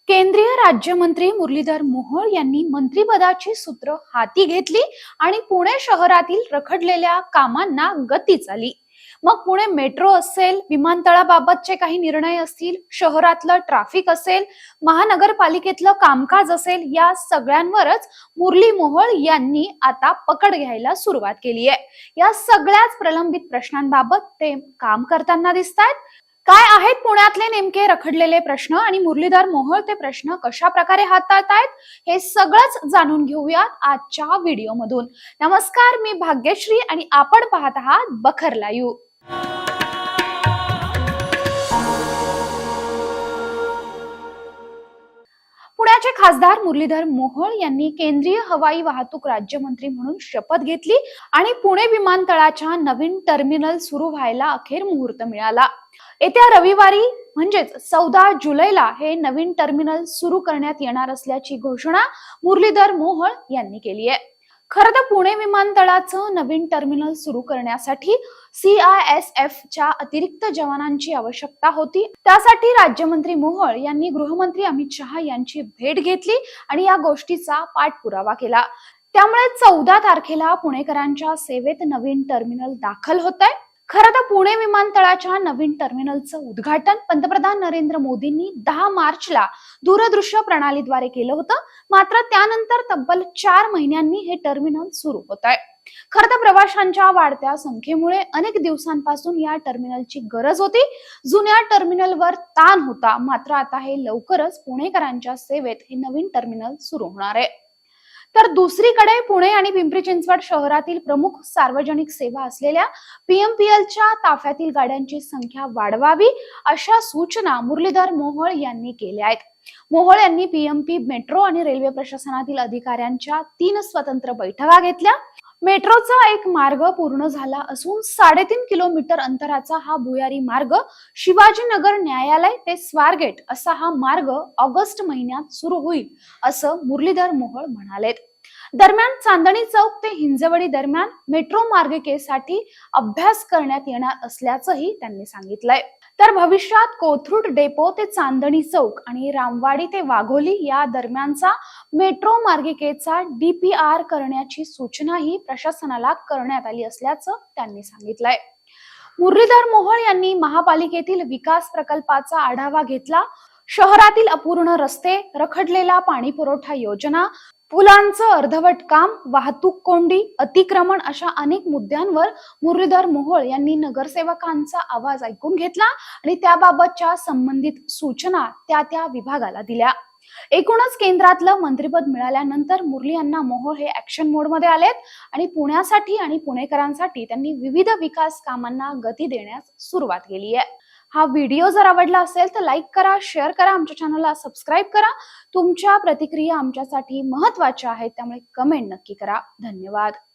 केंद्रीय राज्यमंत्री मुरलीधर मोहोळ यांनी मंत्रिपदाची सूत्र हाती घेतली आणि पुणे शहरातील रखडलेल्या कामांना गती आली। मग पुणे मेट्रो असेल, विमानतळाबाबतचे काही निर्णय असतील, शहरातलं ट्रॅफिक असेल, महानगरपालिकेतलं कामकाज असेल, या सगळ्यांवरच मुरली मोहोळ यांनी आता पकड घ्यायला सुरुवात केली आहे। या सगळ्याच प्रलंबित प्रश्नांबाबत ते काम करताना दिसतात। काय आहेत पुण्यातले नेमके रखडलेले प्रश्न आणि मुरलीधर मोहोळ ते प्रश्न कशा प्रकारे हाताळतायत, हे सगळंच जाणून घेऊयात आजच्या व्हिडिओमधून। नमस्कार, मी भाग्यश्री आणि आपण पाहत आहात बखर लाईव्ह। पुण्याचे खासदार मुरलीधर मोहोळ यांनी केंद्रीय हवाई वाहतूक राज्यमंत्री म्हणून शपथ घेतली आणि पुणे विमानतळाच्या नवीन टर्मिनल सुरू व्हायला अखेर मुहूर्त मिळाला। येत्या रविवारी म्हणजेच 14 जुलैला हे नवीन टर्मिनल सुरू करण्यात येणार असल्याची घोषणा मुरलीधर मोहोळ यांनी केली आहे। खरं तर पुणे विमानतळाचं नवीन टर्मिनल सुरू करण्यासाठी CISF च्या अतिरिक्त जवानांची आवश्यकता होती। त्यासाठी राज्यमंत्री मोहोळ यांनी गृहमंत्री अमित शहा यांची भेट घेतली आणि या गोष्टीचा पाठपुरावा केला। त्यामुळे 14 तारखेला पुणेकरांच्या सेवेत नवीन टर्मिनल दाखल होतंय। खरं तर पुणे विमानतळाच्या नवीन टर्मिनलचं उद्घाटन पंतप्रधान नरेंद्र मोदींनी 10 मार्चला दूरदृश्य प्रणालीद्वारे केलं होतं। मात्र त्यानंतर तब्बल 4 महिन्यांनी हे टर्मिनल सुरू होत आहे। खरं तर प्रवाशांच्या वाढत्या संख्येमुळे अनेक दिवसांपासून या टर्मिनलची गरज होती। जुन्या टर्मिनलवर ताण होता, मात्र आता हे लवकरच पुणेकरांच्या सेवेत हे नवीन टर्मिनल सुरू होणार आहे। तर दुसरीकडे पुणे आणि पिंपरी चिंचवड शहरातील प्रमुख सार्वजनिक सेवा असलेल्या PMPLच्या ताफ्यातील गाड्यांची संख्या वाढवावी, अशा सूचना मुरलीधर मोहोळ यांनी केल्या आहेत। मोहोळ यांनी PMP मेट्रो आणि रेल्वे प्रशासनातील अधिकाऱ्यांच्या 3 स्वतंत्र बैठका घेतल्या। मेट्रोचा एक मार्ग पूर्ण झाला असून 3.5 किलोमीटर अंतराचा हा भुयारी मार्ग शिवाजीनगर न्यायालय ते स्वारगेट असा हा मार्ग ऑगस्ट महिन्यात सुरू होईल, असं मुरलीधर मोहोळ म्हणालेत। दरम्यान चांदणी चौक ते हिंजवडी दरम्यान मेट्रो मार्गिकेसाठी अभ्यास करण्यात येणार असल्याचंही त्यांनी सांगितलंय। तर भविष्यात कोथरूड डेपो ते चांदणी चौक आणि रामवाडी ते वाघोली या दरम्यानचा मेट्रो मार्गिकेचा DPR करण्याची सूचनाही प्रशासनाला करण्यात आली असल्याचं त्यांनी सांगितलंय। मुरलीधर मोहोळ यांनी महापालिकेतील विकास प्रकल्पाचा आढावा घेतला। शहरातील अपूर्ण रस्ते, रखडलेला पाणी पुरवठा योजना, पुलांचं अर्धवट काम, वाहतूक कोंडी, अतिक्रमण अशा अनेक मुद्द्यांवर मुरलीधर मोहोळ यांनी नगरसेवकांचा आवाज ऐकून घेतला आणि त्याबाबतच्या संबंधित सूचना त्या विभागाला दिल्या। एकूणच केंद्रातलं मंत्रिपद मिळाल्यानंतर मुरली यांना मोहोळ हे ऍक्शन मोड मध्ये आलेत आणि पुण्यासाठी आणि पुणेकरांसाठी त्यांनी विविध विकास कामांना गती देण्यास सुरुवात केली आहे। हा व्हिडिओ जर आवडला असेल तर लाईक करा, शेअर करा, आमच्या चॅनलला सबस्क्राईब करा। तुमच्या प्रतिक्रिया आमच्यासाठी महत्त्वाच्या आहेत, त्यामुळे कमेंट नक्की करा। धन्यवाद।